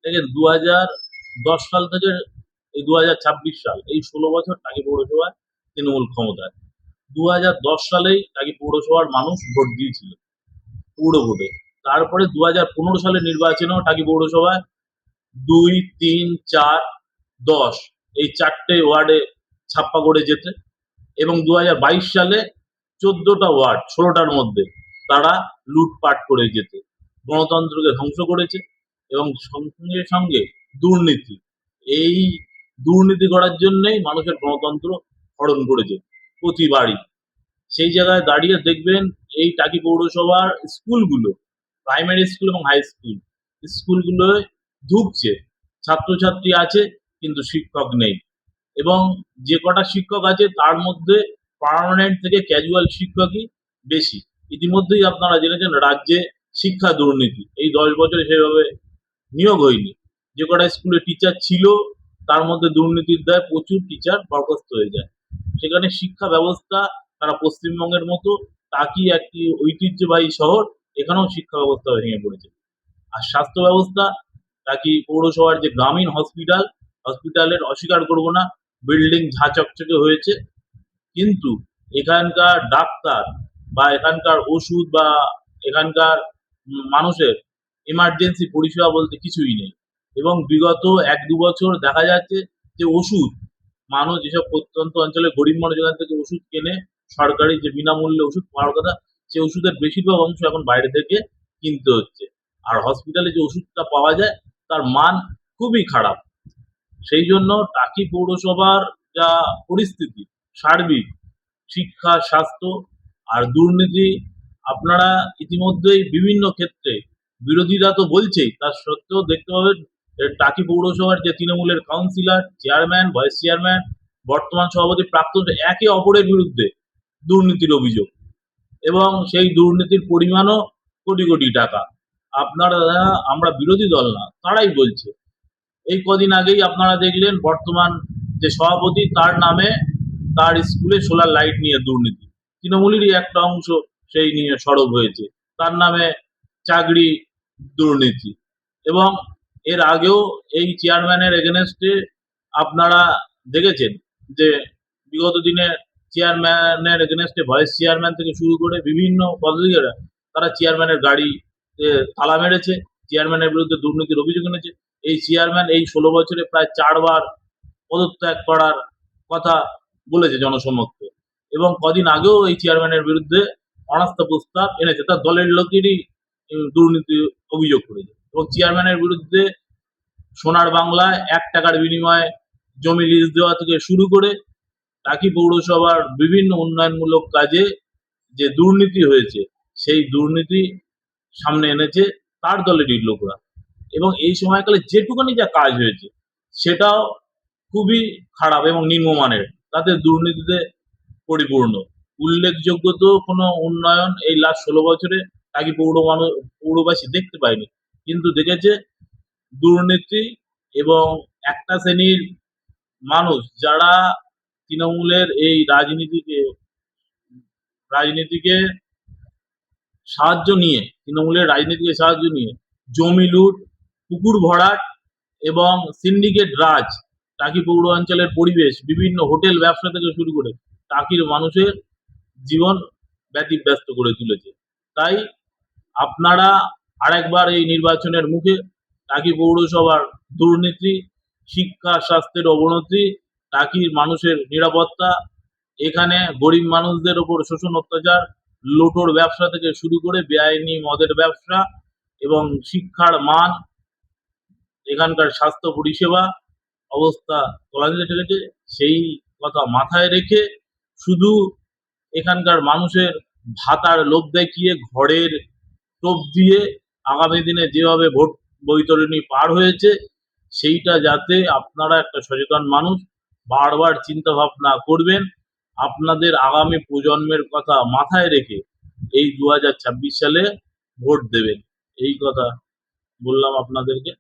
দেখেন 2010 সাল থেকে এই 2026 সাল, এই 16 বছর টাকি পৌরসভায় তৃণমূল ক্ষমতায়। 2010 সালেই টাকি পৌরসভার মানুষ ভোট দিয়েছিল পৌর ভোটে। তারপরে 2015 সালের নির্বাচনেও টাকি পৌরসভায় 2, 3, 4, 10 এই 4টে ওয়ার্ডে ছাপ্পা করে যেতে, এবং 2022 সালে 14টা ওয়ার্ড 16টার মধ্যে তারা লুটপাট করে যেতে, গণতন্ত্রকে ধ্বংস করেছে। এবং সঙ্গে সঙ্গে দুর্নীতি, এই দুর্নীতি করার জন্যই মানুষের গণতন্ত্র হরণ করেছে প্রতিবারই। সেই জায়গায় দাঁড়িয়ে দেখবেন এই টাকি পৌরসভার স্কুলগুলো, প্রাইমারি স্কুল এবং হাই স্কুল, স্কুলগুলোয় ঢুকছে, ছাত্রছাত্রী আছে কিন্তু শিক্ষক নেই। এবং যে কটা শিক্ষক আছে তার মধ্যে পার্মানেন্ট থেকে ক্যাজুয়াল শিক্ষকই বেশি। ইতিমধ্যেই আপনারা জেনেছেন রাজ্যে শিক্ষা দুর্নীতি এই 10 বছরে সেভাবে নিয়োগ হয়নি। যে কটা স্কুলে টিচার ছিল তার মধ্যে দুর্নীতির দায়ে প্রচুর টিচার বরখাস্ত হয়ে যায়। সেখানে শিক্ষা ব্যবস্থা, তারা পশ্চিমবঙ্গের মতো টাকি একটি ঐতিহ্যবাহী শহর, এখানেও শিক্ষা ব্যবস্থা ভেঙে পড়েছে। আর স্বাস্থ্য ব্যবস্থা, টাকি পৌরসভার যে গ্রামীণ হসপিটালের অস্বীকার করব না, বিল্ডিং ঝাঁ চকচকে হয়েছে, কিন্তু এখানকার ডাক্তার বা এখানকার ওষুধ বা এখানকার মানুষের এমার্জেন্সি পরিষেবা বলতে কিছুই নেই। এবং বিগত 1-2 বছর দেখা যাচ্ছে যে ওষুধ, মানুষ যেসব প্রত্যন্ত অঞ্চলে গরিব মানুষ এখান থেকে ওষুধ কেনে, সরকারি যে বিনামূল্যে ওষুধ পাওয়ার কথা, সে ওষুধের বেশিরভাগ অংশ এখন বাইরে থেকে কিনতে হচ্ছে। আর হসপিটালে যে ওষুধটা পাওয়া যায় তার মান খুবই খারাপ। সেই জন্য টাকি পৌরসভার যা পরিস্থিতি সার্বিক, শিক্ষা, স্বাস্থ্য আর দুর্নীতি, আপনারা ইতিমধ্যেই বিভিন্ন ক্ষেত্রে, বিরোধীরা তো বলছেই, তার সত্ত্বেও দেখতে পাবেন টাকি পৌরসভার যে তৃণমূলের কাউন্সিলর, চেয়ারম্যান, ভাইস চেয়ারম্যান, বর্তমান সভাপতি, প্রাক্তন, একে অপরের বিরুদ্ধে দুর্নীতির অভিযোগ, এবং সেই দুর্নীতির পরিমাণও কোটি কোটি টাকা। আপনারা, আমরা বিরোধী দল না, তারাই বলছে। এই কদিন আগেই আপনারা দেখলেন বর্তমান যে সভাপতি, তার নামে তার স্কুলে সোলার লাইট নিয়ে দুর্নীতি, তৃণমূলেরই একটা অংশ সেই নিয়ে সরব হয়েছে, তার নামে চাকরি দুর্নীতি। এবং এর আগেও এই চেয়ারম্যানের এগেনস্টে আপনারা দেখেছেন যে বিগত দিনে চেয়ারম্যানের এগেনস্টে ভাইস চেয়ারম্যান থেকে শুরু করে বিভিন্ন পদাধিকারীরা তারা চেয়ারম্যানের গাড়ি তালা মেরেছে, চেয়ারম্যানের বিরুদ্ধে দুর্নীতির অভিযোগ এনেছে। এই চেয়ারম্যান এই 16 বছরে প্রায় 4বার পদত্যাগ করার কথা বলেছে জনসমক্ষে, এবং কদিন আগেও এই চেয়ারম্যানের বিরুদ্ধে অনাস্থা প্রস্তাব এনেছে, তার দলের লোকেরই দুর্নীতি অভিযোগ করেছে। এবং চেয়ারম্যানের বিরুদ্ধে সোনার বাংলায় 1 টাকার বিনিময়ে জমি লিজ দেওয়া থেকে শুরু করে টাকি পৌরসভার বিভিন্ন উন্নয়নমূলক কাজে যে দুর্নীতি হয়েছে, সেই দুর্নীতি সামনে এনেছে তার দলেরই লোকরা। এবং এই সময়কালে যেটুকুনি যা কাজ হয়েছে সেটাও খুবই খারাপ এবং নিম্নমানের, তাতে দুর্নীতিতে পরিপূর্ণ। উল্লেখযোগ্য তো কোনো উন্নয়ন এই লাস্ট 16 বছরে টাকি পৌরবাসী দেখতে পায়নি, কিন্তু দেখেছে দুর্নীতি এবং একটা শ্রেণীর মানুষ যারা তৃণমূলের এই রাজনীতিকে সাহায্য নিয়ে জমি লুট, পুকুর ভরাট এবং সিন্ডিকেট রাজ, টাকি পৌর অঞ্চলের পরিবেশ, বিভিন্ন হোটেল ব্যবসা থেকে শুরু করে টাকির মানুষের জীবন ব্যতিব্যস্ত করে তুলেছে। তাই আপনারা আরেকবার এই নির্বাচনের মুখে টাকি পৌরসভার দুর্নীতি, শিক্ষা স্বাস্থ্যের অবনতি, টাকির মানুষের নিরাপত্তা, এখানে গরিব মানুষদের ওপর শোষণ অত্যাচার, লোটোর ব্যবসা থেকে শুরু করে বেআইনি মদের ব্যবসা, এবং শিক্ষার মান, এখানকার স্বাস্থ্য পরিষেবা অবস্থা তলানিতে ঠেকেছে, সেই কথা মাথায় রেখে শুধু এখানকার মানুষের ভাতার লোভ দেখিয়ে, ঘরের টোপ দিয়ে আগামী দিনে যেভাবে ভোট বৈতরণী পার হয়েছে, সেইটা যাতে আপনারা একটা সচেতন মানুষ বারবার চিন্তা ভাবনা করবেন, আপনাদের আগামী প্রজন্মের কথা মাথায় রেখে এই 2026 সালে ভোট দেবেন। এই কথা বললাম আপনাদেরকে।